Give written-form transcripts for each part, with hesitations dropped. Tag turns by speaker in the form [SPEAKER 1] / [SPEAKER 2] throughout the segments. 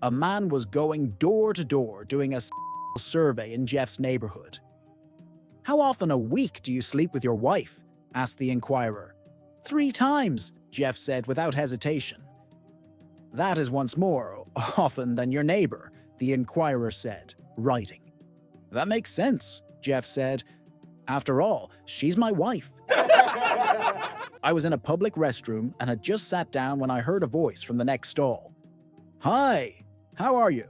[SPEAKER 1] A man was going door to door doing a survey in Jeff's neighborhood. "How often a week do you sleep with your wife?" asked the inquirer. "3 times, Jeff said without hesitation. "That is once more often than your neighbor," the inquirer said, writing. "That makes sense," Jeff said. "After all, she's my wife." I was in a public restroom and had just sat down when I heard a voice from the next stall. "Hi, how are you?"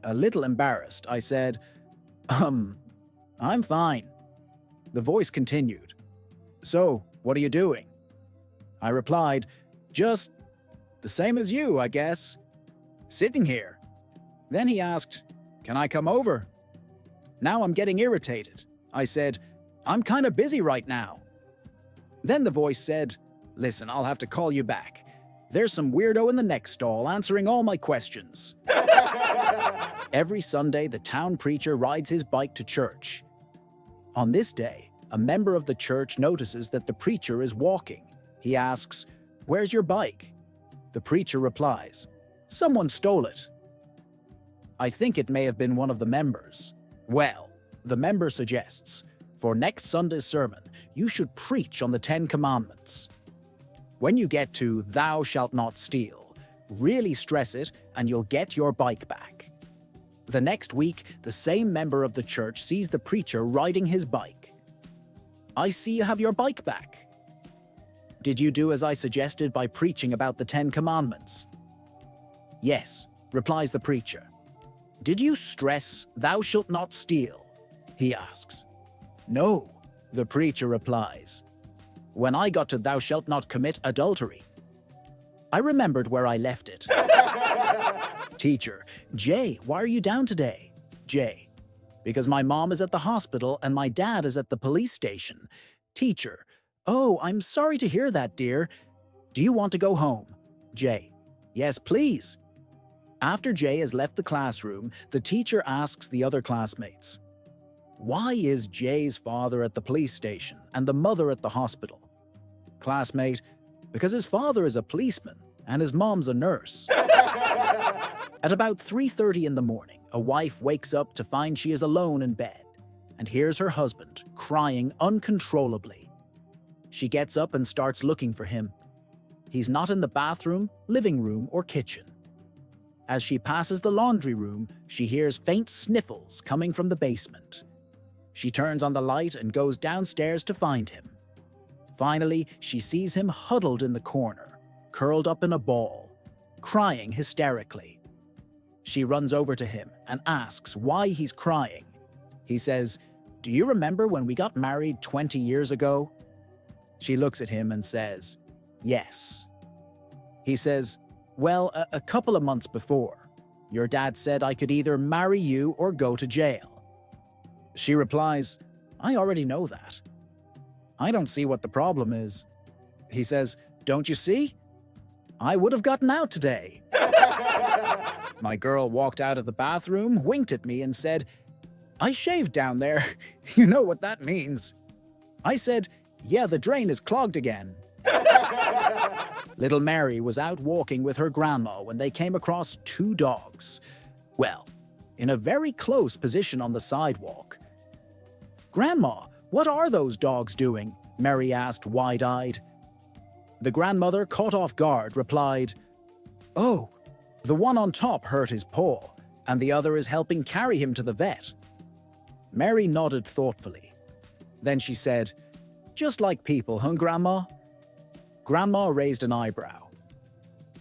[SPEAKER 1] A little embarrassed, I said, I'm fine." The voice continued. "So, what are you doing?" I replied, "Just the same as you, I guess. Sitting here." Then he asked, "Can I come over?" Now I'm getting irritated. I said, "I'm kind of busy right now." Then the voice said, "Listen, I'll have to call you back. There's some weirdo in the next stall answering all my questions." Every Sunday, the town preacher rides his bike to church. On this day, a member of the church notices that the preacher is walking. He asks, "Where's your bike?" The preacher replies, "Someone stole it." I think it may have been one of the members. Well, the member suggests, for next Sunday's sermon, you should preach on the 10 Commandments. When you get to "Thou shalt not steal," really stress it and you'll get your bike back. The next week, the same member of the church sees the preacher riding his bike. "I see you have your bike back." "Did you do as I suggested by preaching about the 10 Commandments?" "Yes," replies the preacher. "Did you stress 'Thou shalt not steal'?" he asks. "No," the preacher replies. "When I got to 'Thou shalt not commit adultery,' I remembered where I left it." Teacher: "Jay, why are you down today?" Jay: "Because my mom is at the hospital and my dad is at the police station." Teacher: "Oh, I'm sorry to hear that, dear. Do you want to go home?" Jay: "Yes, please." After Jay has left the classroom, the teacher asks the other classmates, "Why is Jay's father at the police station and the mother at the hospital?" Classmate: "Because his father is a policeman and his mom's a nurse." At about 3:30 in the morning, a wife wakes up to find she is alone in bed and hears her husband crying uncontrollably. She gets up and starts looking for him. He's not in the bathroom, living room, or kitchen. As she passes the laundry room, she hears faint sniffles coming from the basement. She turns on the light and goes downstairs to find him. Finally, she sees him huddled in the corner, curled up in a ball, crying hysterically. She runs over to him and asks why he's crying. He says, "Do you remember when we got married 20 years ago?" She looks at him and says, "Yes." He says, "Well, a couple of months before, your dad said I could either marry you or go to jail." She replies, "I already know that. I don't see what the problem is." He says, "Don't you see? I would have gotten out today." My girl walked out of the bathroom, winked at me and said, "I shaved down there. You know what that means." I said, "Yeah, the drain is clogged again." Little Mary was out walking with her grandma when they came across 2 dogs. Well, in a very close position on the sidewalk. "Grandma, what are those dogs doing?" Mary asked wide-eyed. The grandmother, caught off guard, replied, "Oh, the one on top hurt his paw, and the other is helping carry him to the vet." Mary nodded thoughtfully. Then she said, "Just like people, huh, Grandma?" Grandma raised an eyebrow.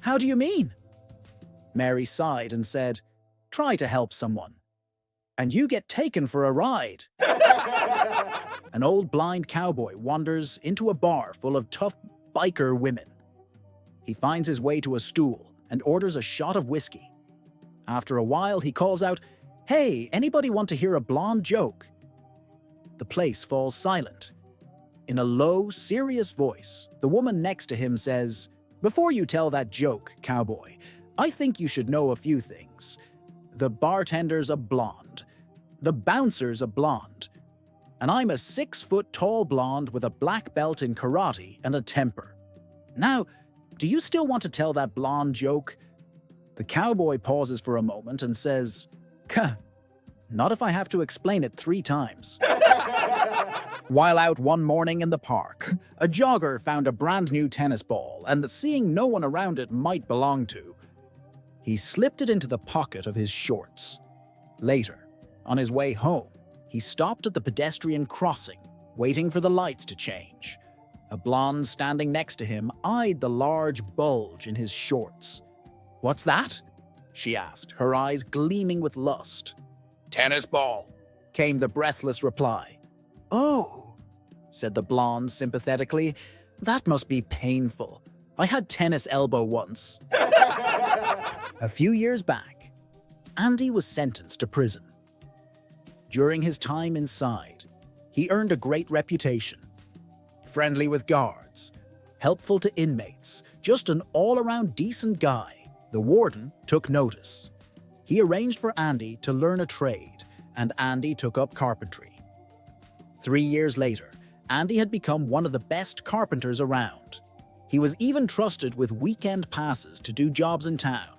[SPEAKER 1] "How do you mean?" Mary sighed and said, "Try to help someone, and you get taken for a ride." An old blind cowboy wanders into a bar full of tough biker women. He finds his way to a stool and orders a shot of whiskey. After a while, he calls out, "Hey, anybody want to hear a blonde joke?" The place falls silent. In a low, serious voice, the woman next to him says, "Before you tell that joke, cowboy, I think you should know a few things. The bartender's a blonde. The bouncer's a blonde. And I'm a 6-foot-tall blonde with a black belt in karate and a temper. Now, do you still want to tell that blonde joke?" The cowboy pauses for a moment and says, "Huh, not if I have to explain it 3 times." While out one morning in the park, a jogger found a brand new tennis ball and, seeing no one around it might belong to, he slipped it into the pocket of his shorts. Later, on his way home, he stopped at the pedestrian crossing, waiting for the lights to change. A blonde standing next to him eyed the large bulge in his shorts. "What's that?" she asked, her eyes gleaming with lust. "Tennis ball," came the breathless reply. "Oh," said the blonde sympathetically, "that must be painful. I had tennis elbow once." A few years back, Andy was sentenced to prison. During his time inside, he earned a great reputation. Friendly with guards, helpful to inmates, just an all-around decent guy. The warden took notice. He arranged for Andy to learn a trade, and Andy took up carpentry. 3 years later, Andy had become one of the best carpenters around. He was even trusted with weekend passes to do jobs in town,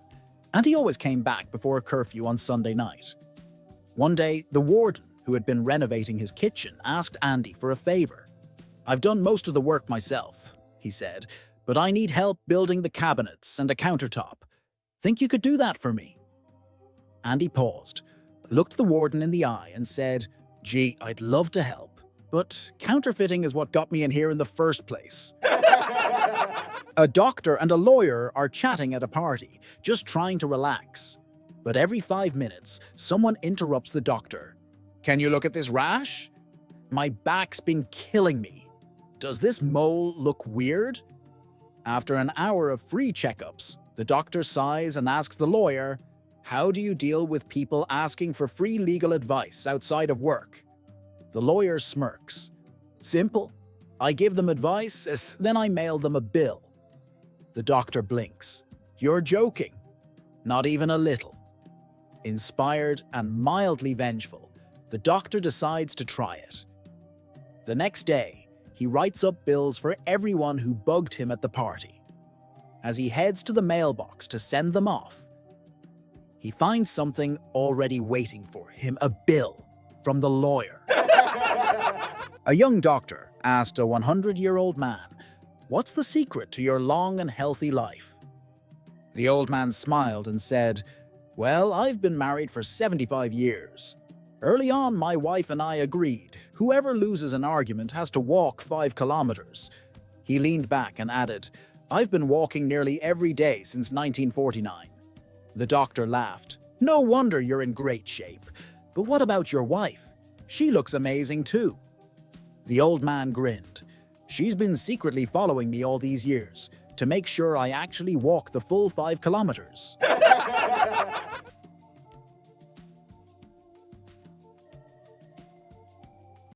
[SPEAKER 1] and he always came back before curfew on Sunday night. One day, the warden, who had been renovating his kitchen, asked Andy for a favor. "I've done most of the work myself," he said, "but I need help building the cabinets and a countertop. Think you could do that for me?" Andy paused, looked the warden in the eye and said, "Gee, I'd love to help, but counterfeiting is what got me in here in the first place." A doctor and a lawyer are chatting at a party, just trying to relax. But every 5 minutes, someone interrupts the doctor. "Can you look at this rash? My back's been killing me. Does this mole look weird?" After an hour of free checkups, the doctor sighs and asks the lawyer, "How do you deal with people asking for free legal advice outside of work?" The lawyer smirks. "Simple. I give them advice, then I mail them a bill." The doctor blinks. "You're joking." "Not even a little." Inspired and mildly vengeful, the doctor decides to try it. The next day, he writes up bills for everyone who bugged him at the party. As he heads to the mailbox to send them off, he finds something already waiting for him, a bill from the lawyer. A young doctor asked a 100-year-old man, "What's the secret to your long and healthy life?" The old man smiled and said, "Well, I've been married for 75 years. Early on, my wife and I agreed, whoever loses an argument has to walk 5 kilometers. He leaned back and added, "I've been walking nearly every day since 1949. The doctor laughed. "No wonder you're in great shape. But what about your wife? She looks amazing too." The old man grinned. "She's been secretly following me all these years to make sure I actually walk the full 5 kilometers."